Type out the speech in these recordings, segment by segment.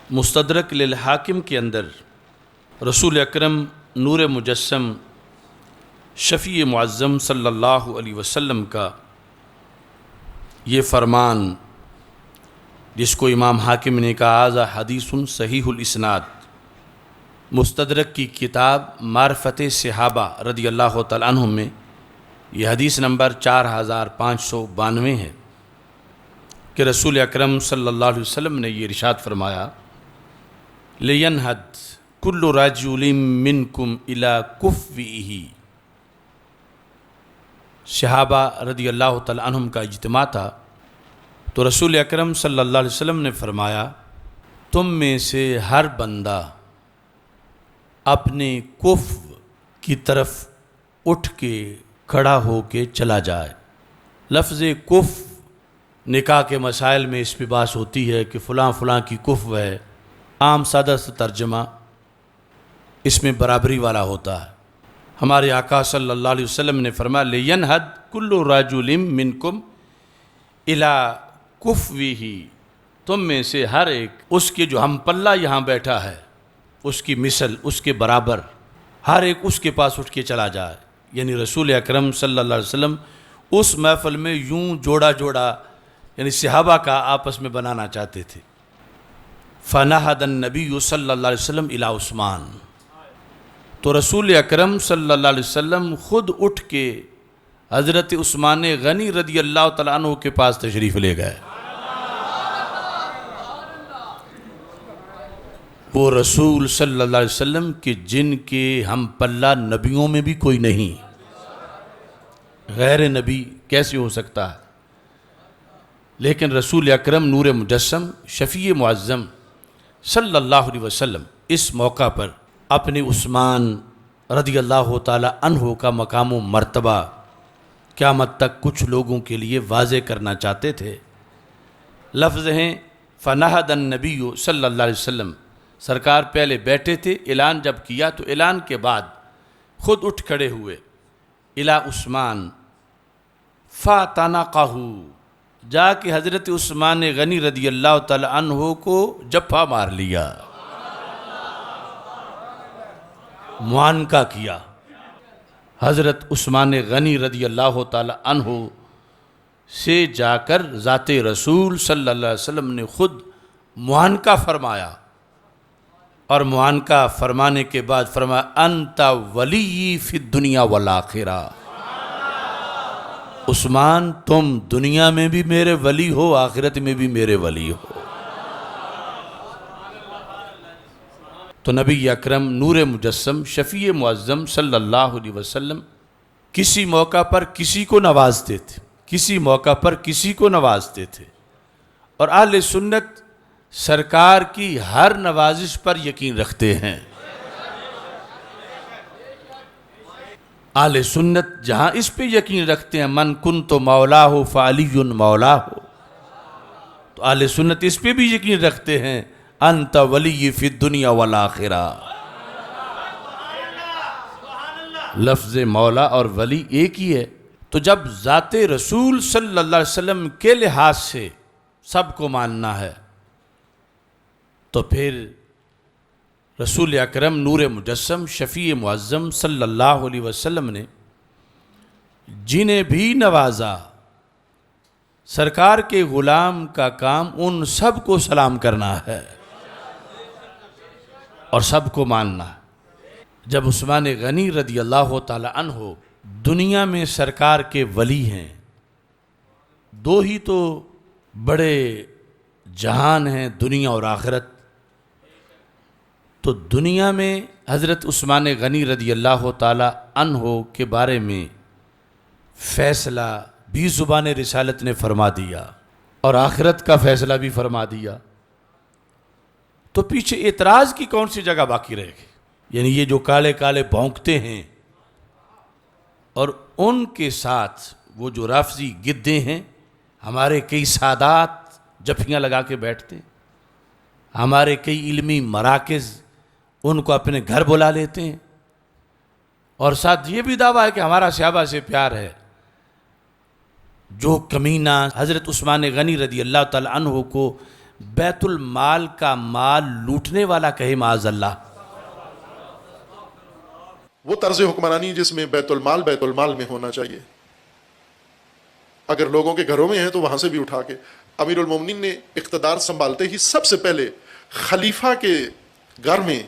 مستدرک للحاکم کے اندر رسول اکرم نور مجسم شفیع معظم صلی اللہ علیہ وسلم کا یہ فرمان، جس کو امام حاکم نے کہا ھذا حدیث صحیح الاسناد، مستدرک کی کتاب معرفت صحابہ رضی اللہ تعالیٰ عنہم میں یہ حدیث نمبر 4592 ہے کہ رسول اکرم صلی اللہ علیہ وسلم نے یہ ارشاد فرمایا، لینہد کل رجل منکم الی کفوہ۔ صحابہ رضی اللہ تعالیٰ عنہم کا اجتماع تھا، تو رسول اکرم صلی اللہ علیہ وسلم نے فرمایا، تم میں سے ہر بندہ اپنے کفو کی طرف اٹھ کے کھڑا ہو کے چلا جائے۔ لفظ کفو نکاح کے مسائل میں اس پہ بحث ہوتی ہے کہ فلاں فلاں کی کفو ہے، عام سادہ سے ترجمہ اس میں برابری والا ہوتا ہے۔ ہمارے آقا صلی اللہ علیہ وسلم نے فرمایا، لینہد کل رجل منکم الی کفوہ، تم میں سے ہر ایک اس کے جو ہم پلہ یہاں بیٹھا ہے اس کی مثل، اس کے برابر ہر ایک اس کے پاس اٹھ کے چلا جائے۔ یعنی رسول اکرم صلی اللہ علیہ وسلم اس محفل میں یوں جوڑا جوڑا یعنی صحابہ کا آپس میں بنانا چاہتے تھے۔ فنہد النبی صلی اللہ علیہ وسلم الی عثمان، تو رسول اکرم صلی اللہ علیہ وسلم خود اٹھ کے حضرت عثمان غنی رضی اللہ تعالیٰ عنہ کے پاس تشریف لے گئے۔ وہ رسول صلی اللہ علیہ وسلم کہ جن کے ہم پلہ نبیوں میں بھی کوئی نہیں، غیر نبی کیسے ہو سکتا ہے؟ لیکن رسول اکرم نور مجسم شفیع معظم صلی اللہ علیہ وسلم اس موقع پر اپنے عثمان رضی اللہ تعالی عنہ کا مقام و مرتبہ قیامت تک کچھ لوگوں کے لیے واضح کرنا چاہتے تھے۔ لفظ ہیں فنہد النبی صلی اللہ علیہ وسلم، سرکار پہلے بیٹھے تھے، اعلان جب کیا تو اعلان کے بعد خود اٹھ کھڑے ہوئے، الی عثمان فاتنقہ، جا کے حضرت عثمان غنی رضی اللہ تعالی عنہ کو جپا مار لیا، معانقہ کیا۔ حضرت عثمان غنی رضی اللہ تعالی عنہ سے جا کر ذات رسول صلی اللہ علیہ وسلم نے خود معانقہ فرمایا، اور معانقہ فرمانے کے بعد فرمایا، انت ولی فی الدنیا والآخرہ، عثمان تم دنیا میں بھی میرے ولی ہو، آخرت میں بھی میرے ولی ہو۔ تو نبی اکرم نور مجسم شفیع معظم صلی اللہ علیہ وسلم کسی موقع پر کسی کو نوازتے تھے، کسی موقع پر کسی کو نوازتے تھے، اور اہل سنت سرکار کی ہر نوازش پر یقین رکھتے ہیں۔ اہل سنت جہاں اس پہ یقین رکھتے ہیں، من کنت مولاہ فعلی مولاہ، تو اہل سنت اس پہ بھی یقین رکھتے ہیں، انت ولی فی الدنیا والآخرہ۔ لفظ مولا اور ولی ایک ہی ہے۔ تو جب ذات رسول صلی اللہ علیہ وسلم کے لحاظ سے سب کو ماننا ہے، تو پھر رسول اکرم نور مجسم شفیع معظم صلی اللہ علیہ وسلم نے جنہیں بھی نوازا، سرکار کے غلام کا کام ان سب کو سلام کرنا ہے اور سب کو ماننا ہے۔ جب عثمان غنی رضی اللہ تعالی عنہ دنیا میں سرکار کے ولی ہیں، دو ہی تو بڑے جہان ہیں، دنیا اور آخرت، تو دنیا میں حضرت عثمان غنی رضی اللہ تعالی عنہ کے بارے میں فیصلہ بھی زبان رسالت نے فرما دیا اور آخرت کا فیصلہ بھی فرما دیا، تو پیچھے اعتراض کی کون سی جگہ باقی رہے گی؟ یعنی یہ جو کالے کالے بھونکتے ہیں اور ان کے ساتھ وہ جو رافضی گدے ہیں، ہمارے کئی سادات جفیاں لگا کے بیٹھتے ہیں، ہمارے کئی علمی مراکز ان کو اپنے گھر بلا لیتے ہیں، اور ساتھ یہ بھی دعویٰ ہے کہ ہمارا صحابہ سے پیار ہے۔ جو کمینہ حضرت عثمان غنی رضی اللہ تعالی عنہ کو بیت المال کا مال لوٹنے والا کہے معاذ اللہ. وہ طرز حکمرانی جس میں بیت المال میں ہونا چاہیے. اگر لوگوں کے گھروں میں ہیں تو وہاں سے بھی اٹھا کے. امیر المومنین نے اقتدار سنبھالتے ہی سب سے پہلے خلیفہ کے گھر میں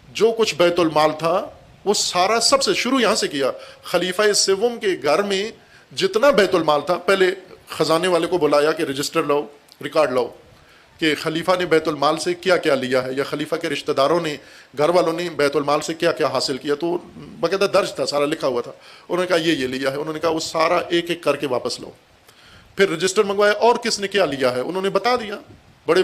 جو کچھ بیت المال تھا وہ سارا سب سے شروع یہاں سے کیا. خلیفہ سوم کے گھر میں جتنا بیت المال تھا پہلے خزانے والے کو بلایا کہ رجسٹر لاؤ، ریکارڈ لاؤ کہ خلیفہ نے بیت المال سے کیا کیا لیا ہے، یا خلیفہ کے رشتہ داروں نے، گھر والوں نے بیت المال سے کیا کیا حاصل کیا. تو باقاعدہ درج تھا، سارا لکھا ہوا تھا. انہوں نے کہا یہ لیا ہے. انہوں نے کہا وہ سارا ایک ایک کر کے واپس لاؤ. پھر رجسٹر منگوایا اور کس نے کیا لیا ہے، انہوں نے بتا دیا. بڑے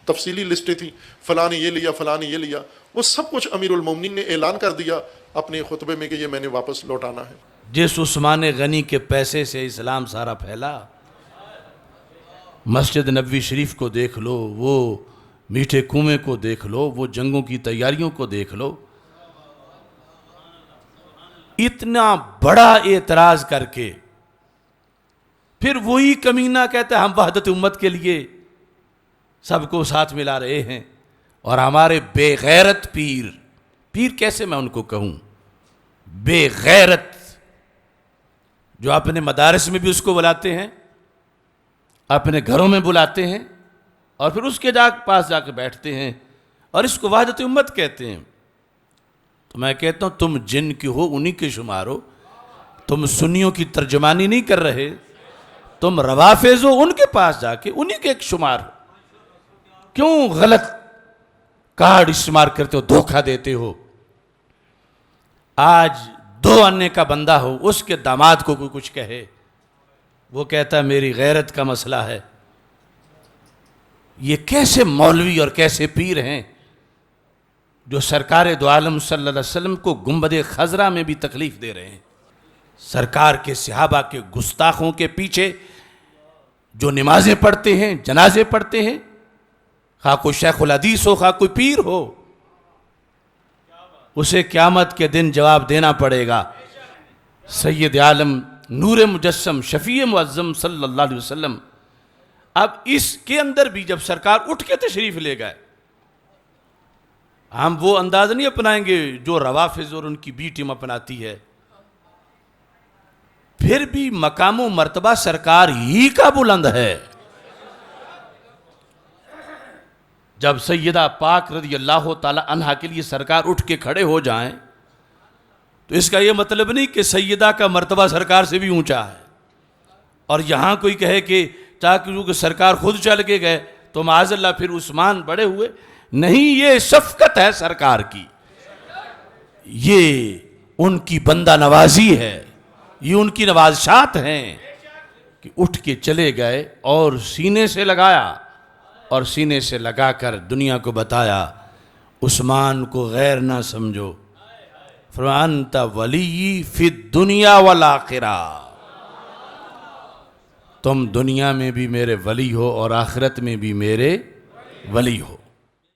تفصیلی لسٹیں تھیں، فلاں نے یہ لیا، فلاں نے یہ لیا. وہ سب کچھ امیر المومنین نے اعلان کر دیا اپنے خطبے میں کہ یہ میں نے واپس لوٹانا ہے. جس عثمان غنی کے پیسے سے اسلام سارا پھیلا. مسجد نبوی شریف کو دیکھ لو، وہ میٹھے کنویں کو دیکھ لو، وہ جنگوں کی تیاریوں کو دیکھ لو. اتنا بڑا اعتراض کر کے پھر وہی کمینہ کہتا ہے ہم وحدت امت کے لیے سب کو ساتھ ملا رہے ہیں. اور ہمارے بے غیرت پیر کیسے میں ان کو کہوں، بے غیرت، جو اپنے مدارس میں بھی اس کو بلاتے ہیں، اپنے گھروں میں بلاتے ہیں، اور پھر اس کے پاس جا کے بیٹھتے ہیں اور اس کو وحدت امت کہتے ہیں. تو میں کہتا ہوں تم جن کی ہو انہی کے شمار ہو. تم سنیوں کی ترجمانی نہیں کر رہے، تم روافض ہو، ان کے پاس جا کے انہی کے ایک شمار ہو. کیوں غلط کارڈ استعمال کرتے ہو، دھوکہ دیتے ہو. آج 2 آنے کا بندہ ہو، اس کے داماد کو کوئی کچھ کہے، وہ کہتا ہے میری غیرت کا مسئلہ ہے. یہ کیسے مولوی اور کیسے پیر ہیں جو سرکار دو عالم صلی اللہ علیہ وسلم کو گنبد خضرا میں بھی تکلیف دے رہے ہیں. سرکار کے صحابہ کے گستاخوں کے پیچھے جو نمازیں پڑھتے ہیں، جنازے پڑھتے ہیں، خواہ کوئی شیخ الحدیث ہو، خواہ کوئی پیر ہو، اسے قیامت کے دن جواب دینا پڑے گا. سید عالم نور مجسم شفیع معظم صلی اللہ علیہ وسلم. اب اس کے اندر بھی جب سرکار اٹھ کے تشریف لے گئے، ہم وہ انداز نہیں اپنائیں گے جو روافض اور ان کی بی ٹیم اپناتی ہے. پھر بھی مقام و مرتبہ سرکار ہی کا بلند ہے. جب سیدہ پاک رضی اللہ تعالی عنہا کے لیے سرکار اٹھ کے کھڑے ہو جائیں تو اس کا یہ مطلب نہیں کہ سیدہ کا مرتبہ سرکار سے بھی اونچا ہے. اور یہاں کوئی کہے کہ چاہے سرکار خود چل کے گئے تو معاذ اللہ پھر عثمان بڑے ہوئے. نہیں، یہ شفقت ہے سرکار کی، یہ ان کی بندہ نوازی ہے، یہ ان کی نوازشات ہیں کہ اٹھ کے چلے گئے اور سینے سے لگایا، اور سینے سے لگا کر دنیا کو بتایا عثمان کو غیر نہ سمجھو. فَأَنْتَ وَلِيِّ فِي الدُّنْيَا وَالْآخِرَةِ. تم دنیا میں بھی میرے ولی ہو اور آخرت میں بھی میرے ولی ہو.